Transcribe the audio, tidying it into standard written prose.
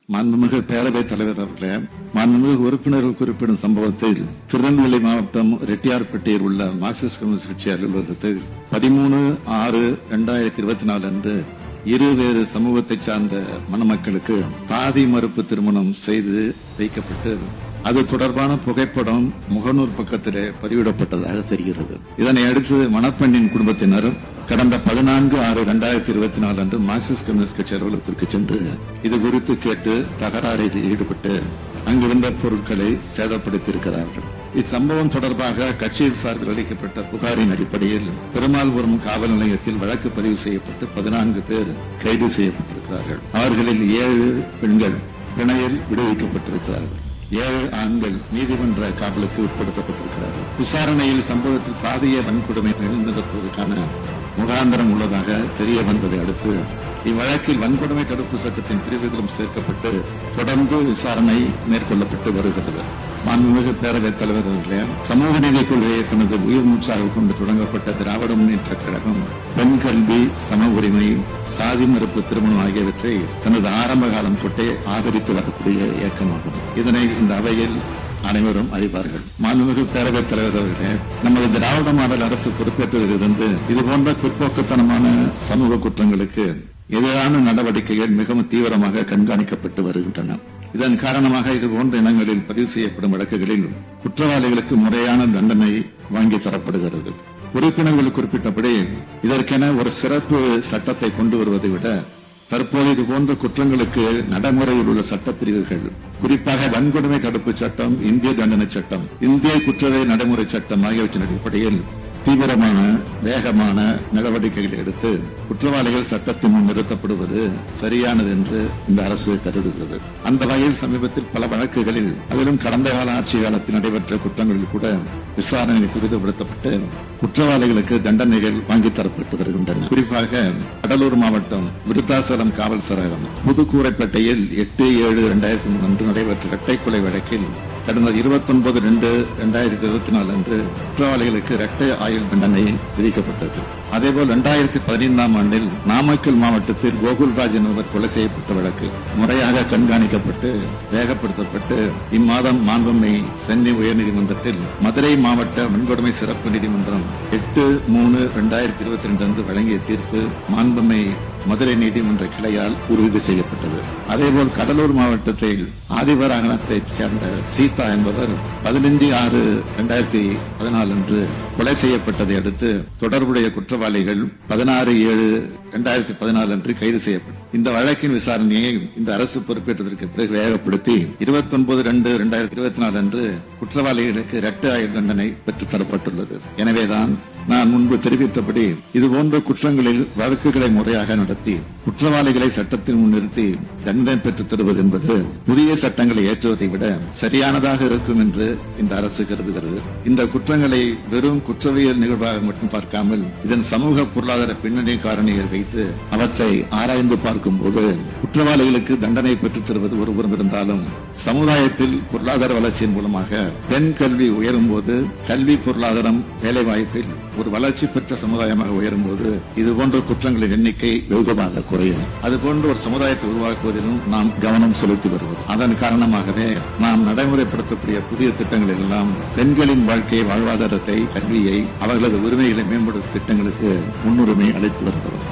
மாண்புமிகு பேரவைத் தலைவர் அவர்களே, மாண்புமிகு உறுப்பினர்கள் குறிப்பிடும் சம்பவத்தில் திருநெல்வேலி மாவட்டம் ரெட்டியார்பட்டியில் உள்ள மார்க்சிஸ்ட் கம்யூனிஸ்ட் கட்சி அலுவலகத்தில் 13/6/2024 அன்று இருவேறு சமூகத்தைச் சார்ந்த மணமக்களுக்கு சாதி மறுப்பு திருமணம் செய்து வைக்கப்பட்டு அது தொடர்பான புகைப்படம் முகநூல் பக்கத்திலே பதிவிடப்பட்டதாக தெரிகிறது. இதனை அடுத்து மணப்பெண்ணின் குடும்பத்தினர் கடந்த 14/6/2024 அன்று மார்க்சிஸ்ட் கம்யூனிஸ்ட் கட்சி அலுவலகத்திற்கு சென்று இது குறித்து கேட்டு தகராறில் ஈடுபட்டு அங்கிருந்த பொருட்களை சேதப்படுத்தியிருக்கிறார்கள். இச்சம்பவம் தொடர்பாக கட்சியின் சார்பில் அளிக்கப்பட்ட புகாரின் அடிப்படையில் பெருமாள்புரம் காவல் நிலையத்தில் வழக்கு பதிவு செய்யப்பட்டு 14 பேர் கைது செய்யப்பட்டிருக்கிறார்கள். அவர்களில் 7 பெண்கள் பிணையில் விடுவிக்கப்பட்டிருக்கிறார்கள். 7 ஆண்கள் நீதிமன்ற காவலுக்கு உட்படுத்தப்பட்டிருக்கிறார்கள். விசாரணையில் சம்பவத்தில் சாதிய வன்கொடுமை நிகழ்ந்ததற்கான முகாந்திரம் உள்ளதாக தெரிய வந்ததை அடுத்து இவ்வழக்கில் வன்கொடுமை தடுப்பு சட்டத்தின் பிரிவுகளும் சேர்க்கப்பட்டு தொடர்ந்து விசாரணை மேற்கொள்ளப்பட்டு வருகிறது. மாண்புமிகு பேரவைத் தலைவர் அவர்களே, சமூக நீதி கொள்கையை தனது உயிர் மூச்சாக கொண்டு தொடங்கப்பட்ட திராவிட முன்னேற்ற கழகம் பெண் கல்வி, சம உரிமை, சாதி மறுப்பு திருமணம் ஆகியவற்றை தனது ஆரம்ப காலம் தொட்டே ஆதரித்து வரக்கூடிய இயக்கமாகும். இதனை இந்த அவையில் அனைவரும் அறிவார்கள். மாண்புமிகு பேரவைத் தலைவர் அவர்களே, நமது திராவிட மாடல் அரசு பொறுப்பேற்றதிலிருந்து இதுபோன்ற பிற்போக்குத்தனமான சமூக குற்றங்களுக்கு எதிரான நடவடிக்கைகள் மிகவும் தீவிரமாக கண்காணிக்கப்பட்டு வருகின்றன. இதன் காரணமாக இதுபோன்ற இனங்களில் பதிவு செய்யப்படும் வழக்குகளில் குற்றவாளிகளுக்கு முறையான தண்டனை வாங்கி தரப்படுகிறது. உறுப்பினர்கள் குறிப்பிட்டபடி இதற்கென ஒரு சிறப்பு சட்டத்தை கொண்டு வருவதை விட தற்போது இதுபோன்ற குற்றங்களுக்கு நடைமுறையில் உள்ள சட்டப்பிரிவுகள், குறிப்பாக வன்கொடுமை தடுப்பு சட்டம், இந்திய தண்டனை சட்டம், இந்திய குற்றவியல் நடைமுறை சட்டம் ஆகியவற்றின் அடிப்படையில் தீவிரமான வேகமான நடவடிக்கைகளை எடுத்து குற்றவாளிகள் சட்டத்தின் முன் நிறுத்தப்படுவது சரியானது என்று இந்த அரசு கருதுகிறது. அந்த வகையில் சமீபத்தில் பல வழக்குகளில், அதிலும் கடந்த கால ஆட்சி காலத்தில் நடைபெற்ற குற்றங்களில் கூட விசாரணை துரிதப்படுத்தப்பட்டு குற்றவாளிகளுக்கு தண்டனைகள் வாங்கித் தரப்பட்டு வருகின்றன. குறிப்பாக கடலூர் மாவட்டம் விருத்தாசலம் காவல் சரகம் புதுக்கூரைப்பேட்டையில் 8/7/2003 அன்று நடைபெற்ற இரட்டை கொலை வழக்கில் கடந்த 29/2/2024 அன்று குற்றவாளிகளுக்கு இரட்டை ஆயுள் தண்டனை விதிக்கப்பட்டது. அதேபோல் 2015 ஆண்டில் நாமக்கல் மாவட்டத்தில் கோகுல்ராஜ் என்பவர் கொலை செய்யப்பட்ட வழக்கு முறையாக கண்காணிக்கப்பட்டு வேகப்படுத்தப்பட்டு இம்மாதம் மாண்புமை சென்னை உயர்நீதிமன்றத்தில் மதுரை மாவட்ட வன்கொடுமை சிறப்பு நீதிமன்றம் 8/3/2022 அன்று வழங்கிய தீர்ப்பு மாண்புமை மதுரை நீதிமன்ற கிளையால் உறுதி செய்யப்பட்டது. அதேபோல் கடலூர் மாவட்டத்தில் ஆதிவராகனத்தைச் சேர்ந்த சீதா என்பவர் 15/6/2014 அன்று கொலை செய்யப்பட்டதை அடுத்து தொடர்புடைய குற்றவாளிகள் 16/7/2014 அன்று கைது செய்யப்பட்டது. இந்த வழக்கின் விசாரணையை இந்த அரசு பொறுப்பேற்றதற்கு பிறகு வேகப்படுத்தி 29/2/2024 அன்று குற்றவாளிகளுக்கு இரட்டை ஆயுள் தண்டனை பெற்றுத் தரப்பட்டுள்ளது. எனவேதான் நான் முன்பு தெரிவித்தபடி இதுபோன்ற குற்றங்களில் வழக்குகளை முறையாக நடத்தி குற்றவாளிகளை சட்டத்தில் முன்னிறுத்தி தண்டனை பெற்றுத் தருவது என்பது புதிய சட்டங்களை ஏற்றுவதை விட சரியானதாக இருக்கும் என்று இந்த அரசு கருதுகிறது. இந்த குற்றங்களை வெறும் குற்றவியல் நிகழ்வாக மட்டும் பார்க்காமல் இதன் சமூக பொருளாதார பின்னணி காரணிகள் வைத்து அவற்றை ஆராய்ந்து பார்க்கும் போது குற்றவாளிகளுக்கு தண்டனை பெற்றுத் தருவது ஒருபுறம் இருந்தாலும் சமுதாயத்தில் பொருளாதார வளர்ச்சியின் மூலமாக பெண் கல்வி உயரும் போது கல்வி, பொருளாதாரம், வேலைவாய்ப்பில் ஒரு வளர்ச்சி பெற்ற சமுதாயமாக உயரும் போது இதுபோன்ற குற்றங்களின் எண்ணிக்கை வெகுவாக குறையும். அதுபோன்ற ஒரு சமுதாயத்தை உருவாக்குவதிலும் நாம் கவனம் செலுத்தி வருவோம். அதன் காரணமாகவே நாம் நடைமுறைப்படுத்தக்கூடிய புதிய திட்டங்கள் எல்லாம் பெண்களின் வாழ்க்கை, வாழ்வாதாரத்தை, கல்வியை, அவர்களது உரிமைகளை மேம்படுத்தும் திட்டங்களுக்கு முன்னுரிமை அளித்து வருகிறோம்.